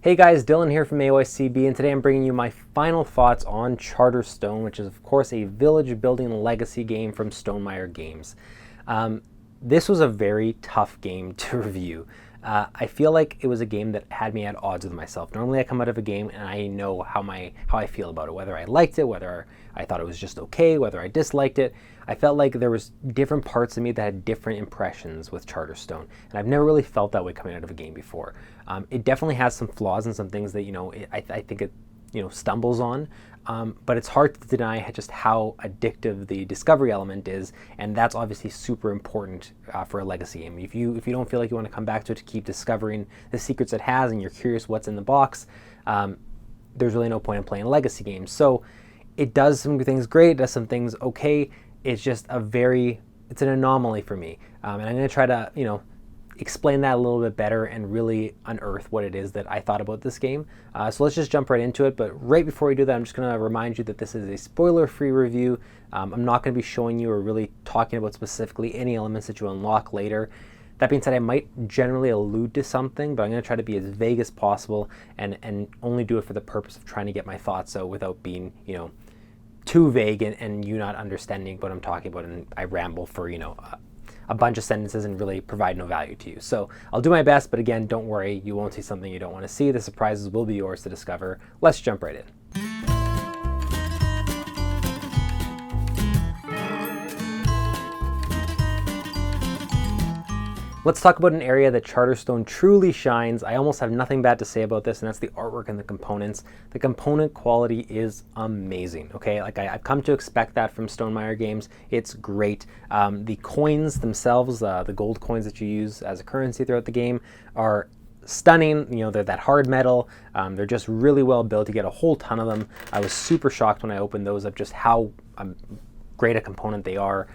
Hey guys, Dylan here from AOSCB, and today I'm bringing you my final thoughts on Charterstone, which is of course a village building legacy game from Stonemaier Games. This was a very tough game to review. I feel like it was a game that had me at odds with myself. Normally I come out of a game and I know how I feel about it, whether I liked it, whether I thought it was just okay, whether I disliked it. I felt like there was different parts of me that had different impressions with Charterstone, and I've never really felt that way coming out of a game before. It definitely has some flaws and some things that I think it stumbles on, but it's hard to deny just how addictive the discovery element is, and that's obviously super important for a legacy game. If you don't feel like you want to come back to it to keep discovering the secrets it has, and you're curious what's in the box, there's really no point in playing a legacy game. So it does some things great, it does some things okay. It's just it's an anomaly for me, and I'm going to try to explain that a little bit better and really unearth what it is that I thought about this game. So let's just jump right into it. But right before we do that, I'm just going to remind you that this is a spoiler-free review. I'm not going to be showing you or really talking about specifically any elements that you unlock later. That being said, I might generally allude to something, but I'm going to try to be as vague as possible and only do it for the purpose of trying to get my thoughts out without being, too vague and you not understanding what I'm talking about, and I ramble for, a bunch of sentences and really provide no value to you. So I'll do my best, but again, don't worry, you won't see something you don't want to see. The surprises will be yours to discover. Let's jump right in. Let's talk about an area that Charterstone truly shines. I almost have nothing bad to say about this, and that's the artwork and the components. The component quality is amazing, okay? Like I've come to expect that from Stonemaier Games. It's great. The coins themselves, the gold coins that you use as a currency throughout the game, are stunning. They're that hard metal. They're just really well built. You get a whole ton of them. I was super shocked when I opened those up just how great a component they are.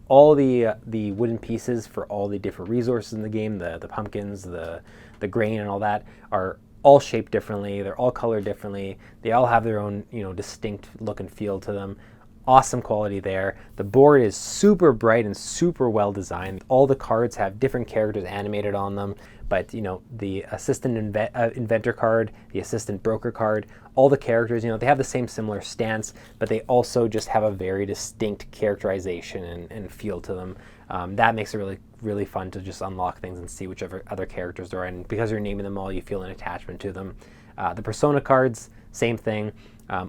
All the wooden pieces for all the different resources in the game, the pumpkins, the grain and all that, are all shaped differently. They're all colored differently. They all have their own distinct look and feel to them. Awesome quality there. The board is super bright and super well designed. All the cards have different characters animated on them, but the assistant inventor card, the assistant broker card, all the characters, they have the same similar stance, but they also just have a very distinct characterization and feel to them. That makes it really, really fun to just unlock things and see whichever other characters there are, and because you're naming them all, you feel an attachment to them. The persona cards, same thing.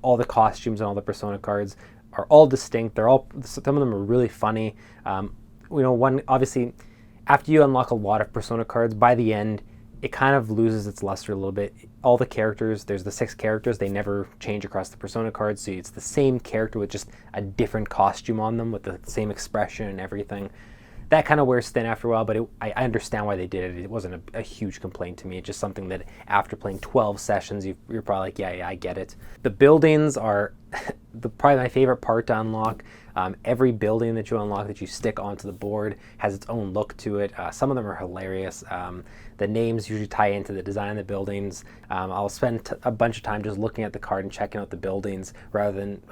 All the costumes and all the persona cards are all distinct. Some of them are really funny. One obviously, after you unlock a lot of persona cards, by the end, it kind of loses its luster a little bit. All the characters, there's the 6 characters, they never change across the persona cards, so it's the same character with just a different costume on them with the same expression and everything. That kind of wears thin after a while, but I understand why they did it. It wasn't a huge complaint to me. It's just something that after playing 12 sessions, you're probably like, yeah, I get it. The buildings are probably my favorite part to unlock. Every building that you unlock that you stick onto the board has its own look to it. Some of them are hilarious. The names usually tie into the design of the buildings. I'll spend a bunch of time just looking at the card and checking out the buildings rather than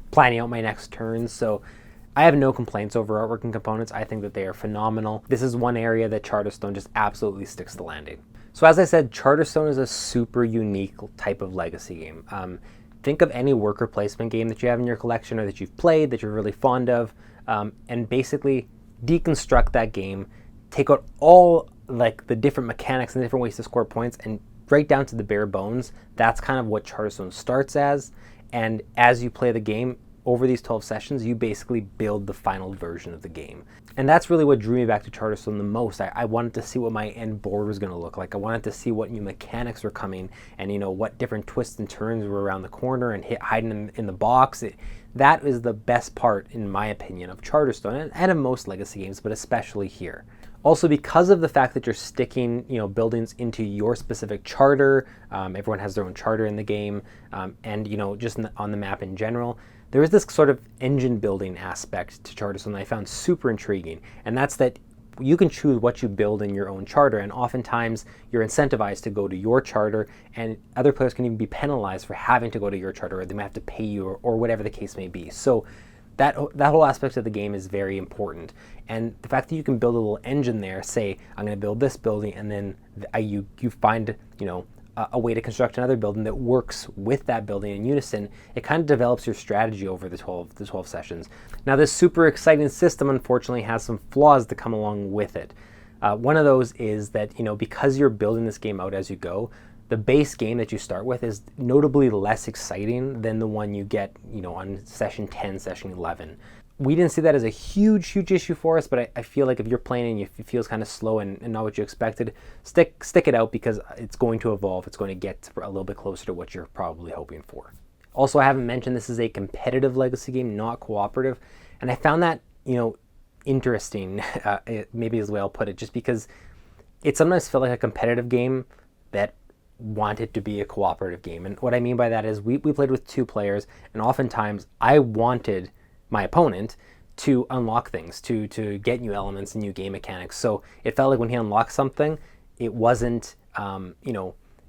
planning out my next turns. So I have no complaints over artwork and components. I think that they are phenomenal. This is one area that Charterstone just absolutely sticks the landing. So as I said, Charterstone is a super unique type of legacy game. Think of any worker placement game that you have in your collection or that you've played that you're really fond of, and basically deconstruct that game, take out all like the different mechanics and different ways to score points, and right down to the bare bones. That's kind of what Charterstone starts as, and as you play the game, over these 12 sessions, you basically build the final version of the game. And that's really what drew me back to Charterstone the most. I wanted to see what my end board was going to look like. I wanted to see what new mechanics were coming and what different twists and turns were around the corner and hiding in the box. That is the best part, in my opinion, of Charterstone and of most legacy games, but especially here. Also, because of the fact that you're sticking, buildings into your specific charter, everyone has their own charter in the game, and just on the map in general, there is this sort of engine building aspect to Charterstone that I found super intriguing, and that's that you can choose what you build in your own charter, and oftentimes you're incentivized to go to your charter, and other players can even be penalized for having to go to your charter, or they might have to pay you, or whatever the case may be. So that whole aspect of the game is very important, and the fact that you can build a little engine there, say I'm going to build this building, and then you find a way to construct another building that works with that building in unison, it kind of develops your strategy over the 12 sessions. Now, this super exciting system, unfortunately, has some flaws that come along with it. One of those is that, because you're building this game out as you go, the base game that you start with is notably less exciting than the one you get, on session 10, session 11. We didn't see that as a huge issue for us, but I feel like if you're playing and it feels kind of slow and not what you expected, stick it out, because it's going to evolve. It's going to get a little bit closer to what you're probably hoping for. Also, I haven't mentioned this is a competitive Legacy game, not cooperative, and I found that, interesting, maybe is the way I'll put it, just because it sometimes felt like a competitive game that wanted to be a cooperative game. And what I mean by that is we played with 2 players, and oftentimes I wanted my opponent to unlock things, to get new elements and new game mechanics. So it felt like when he unlocked something, it wasn't,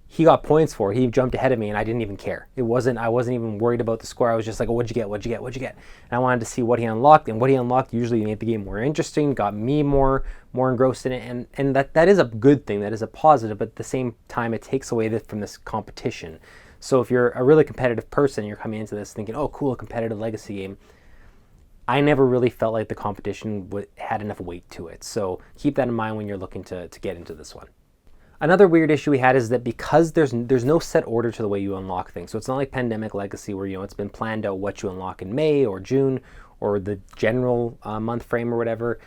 he got points for it. He jumped ahead of me and I didn't even care. I wasn't even worried about the score. I was just like, oh, what'd you get? And I wanted to see what he unlocked, and what he unlocked usually made the game more interesting, got me more engrossed in it. And that is a good thing. That is a positive, but at the same time, it takes away from this competition. So if you're a really competitive person, you're coming into this thinking, oh, cool, a competitive Legacy game, I never really felt like the competition had enough weight to it. So keep that in mind when you're looking to get into this one. Another weird issue we had is that because there's no set order to the way you unlock things. So it's not like Pandemic Legacy where, it's been planned out what you unlock in May or June or the general month frame or whatever.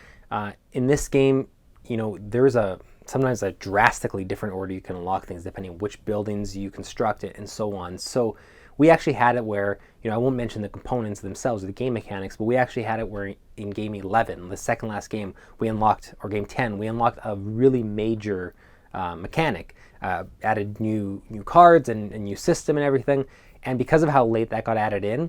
In this game, there's sometimes a drastically different order you can unlock things depending on which buildings you construct it and so on. So we actually had it where, I won't mention the components themselves or the game mechanics, but we actually had it where in game 11, the second last game, or game 10, we unlocked a really major mechanic, added new cards and new system and everything. And because of how late that got added in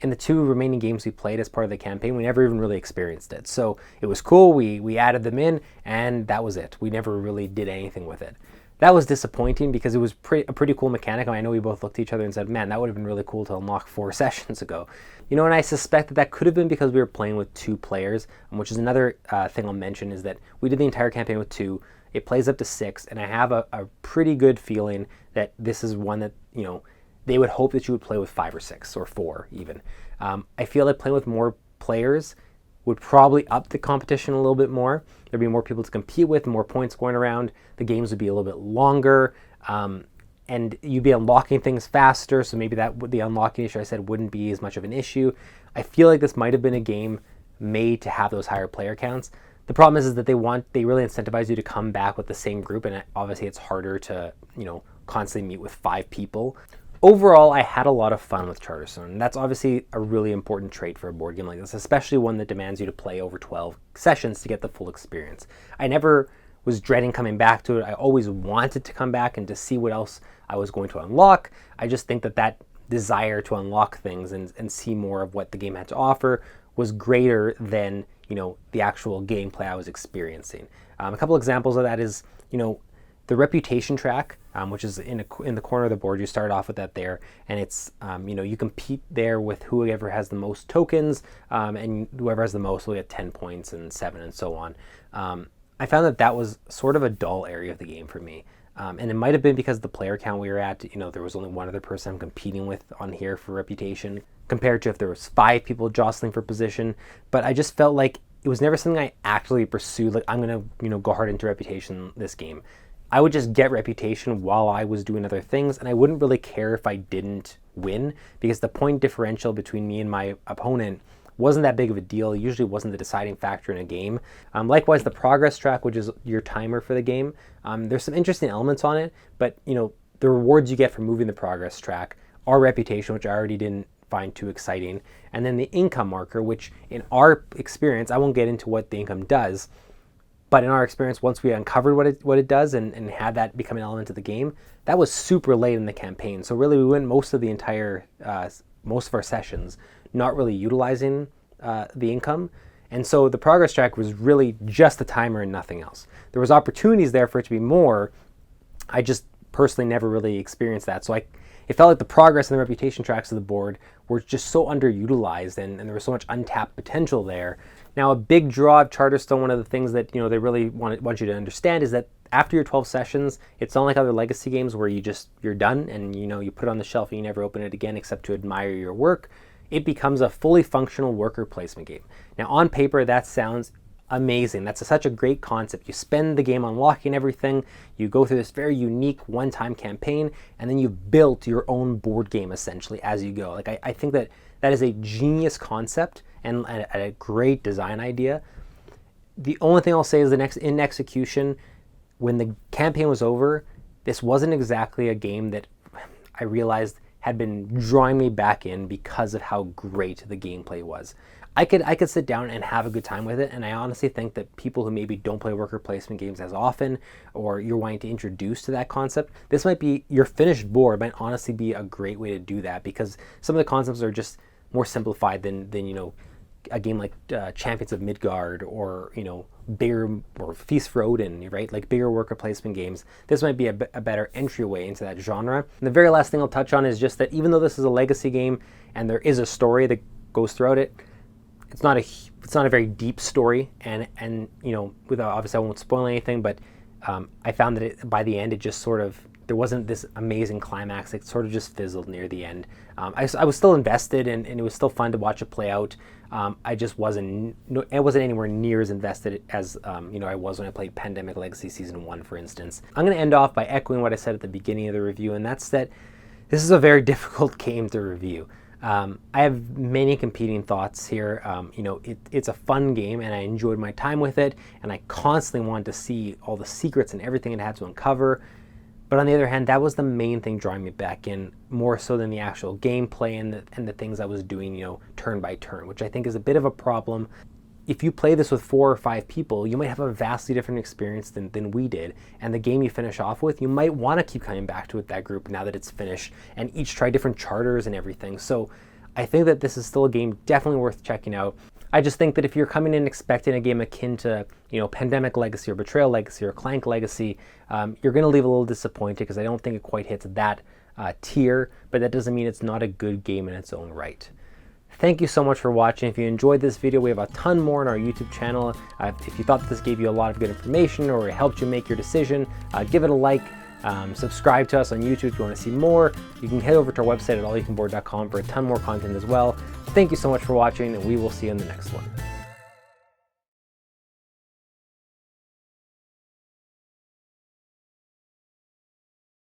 the 2 remaining games we played as part of the campaign, we never even really experienced it. So it was cool. We added them in, and that was it. We never really did anything with it. That was disappointing because it was a pretty cool mechanic. And I know we both looked at each other and said, man, that would have been really cool to unlock 4 sessions ago. And I suspect that could have been because we were playing with 2 players, which is another thing I'll mention, is that we did the entire campaign with 2. It plays up to 6, and I have a pretty good feeling that this is one that, they would hope that you would play with 5 or 6 or 4 even. I feel like playing with more players would probably up the competition a little bit more. There'd be more people to compete with, more points going around. The games would be a little bit longer, and you'd be unlocking things faster, so maybe the unlocking issue I said wouldn't be as much of an issue. I feel like this might have been a game made to have those higher player counts. The problem is that they really incentivize you to come back with the same group, and obviously it's harder to, constantly meet with 5 people. Overall, I had a lot of fun with Charterstone, and that's obviously a really important trait for a board game like this, especially one that demands you to play over 12 sessions to get the full experience. I never was dreading coming back to it. I always wanted to come back and to see what else I was going to unlock. I just think that desire to unlock things and see more of what the game had to offer was greater than, the actual gameplay I was experiencing. A couple examples of that is, the reputation track, which is in the corner of the board. You start off with that there, and it's you compete there with whoever has the most tokens, and whoever has the most will get 10 points and 7 and so on. I found that was sort of a dull area of the game for me, and it might have been because the player count we were at, there was only one other person I'm competing with on here for reputation compared to if there was 5 people jostling for position. But I just felt like it was never something I actually pursued. Like, I'm gonna go hard into reputation this game. I would just get reputation while I was doing other things, and I wouldn't really care if I didn't win, because the point differential between me and my opponent wasn't that big of a deal. It usually wasn't the deciding factor in a game. Likewise, the progress track, which is your timer for the game, there's some interesting elements on it, but the rewards you get for moving the progress track are reputation, which I already didn't find too exciting, and then the income marker, which in our experience, I won't get into what the income does, but in our experience, once we uncovered what it does and had that become an element of the game, that was super late in the campaign. So really, we went most of our sessions not really utilizing the income. And so the progress track was really just the timer and nothing else. There was opportunities there for it to be more. I just personally never really experienced that. So it it felt like the progress and the reputation tracks of the board were just so underutilized, and there was so much untapped potential there. Now, a big draw of Charterstone, one of the things that they really want you to understand is that after your 12 sessions, it's not like other legacy games where you're done and you put it on the shelf and you never open it again except to admire your work. It becomes a fully functional worker placement game. Now, on paper, that sounds amazing. That's such a great concept. You spend the game unlocking everything, you go through this very unique one-time campaign, and then you've built your own board game essentially as you go. Like, I think that is a genius concept and a great design idea. The only thing I'll say is in execution, when the campaign was over, this wasn't exactly a game that I realized had been drawing me back in because of how great the gameplay was. I could sit down and have a good time with it, and I honestly think that people who maybe don't play worker placement games as often, or you're wanting to introduce to that concept, this might be your finished board. Might honestly be a great way to do that, because some of the concepts are just more simplified than a game like Champions of Midgard, or bigger, or Feast for Odin, right? Like bigger worker placement games. This might be a better entryway into that genre. And the very last thing I'll touch on is just that even though this is a legacy game and there is a story that goes throughout it, it's not a very deep story, and without, obviously I won't spoil anything, but I found that by the end it just sort of, there wasn't this amazing climax. It sort of just fizzled near the end. I was still invested, and it was still fun to watch it play out. I wasn't anywhere near as invested as I was when I played Pandemic Legacy Season 1, for instance. I'm going to end off by echoing what I said at the beginning of the review, and that's that this is a very difficult game to review. I have many competing thoughts here. It's a fun game, and I enjoyed my time with it, and I constantly wanted to see all the secrets and everything it had to uncover. But on the other hand, that was the main thing drawing me back in, more so than the actual gameplay and the things I was doing, turn by turn, which I think is a bit of a problem. If you play this with 4 or 5 people, you might have a vastly different experience than we did. And the game you finish off with, you might want to keep coming back to it, that group, now that it's finished, and each try different charters and everything. So I think that this is still a game definitely worth checking out. I just think that if you're coming in expecting a game akin to, Pandemic Legacy or Betrayal Legacy or Clank Legacy, you're going to leave a little disappointed, because I don't think it quite hits that tier, but that doesn't mean it's not a good game in its own right. Thank you so much for watching. If you enjoyed this video, we have a ton more on our YouTube channel. If you thought this gave you a lot of good information or it helped you make your decision, give it a like. Subscribe to us on YouTube if you want to see more. You can head over to our website at allyoucanboard.com for a ton more content as well. Thank you so much for watching, and we will see you in the next one.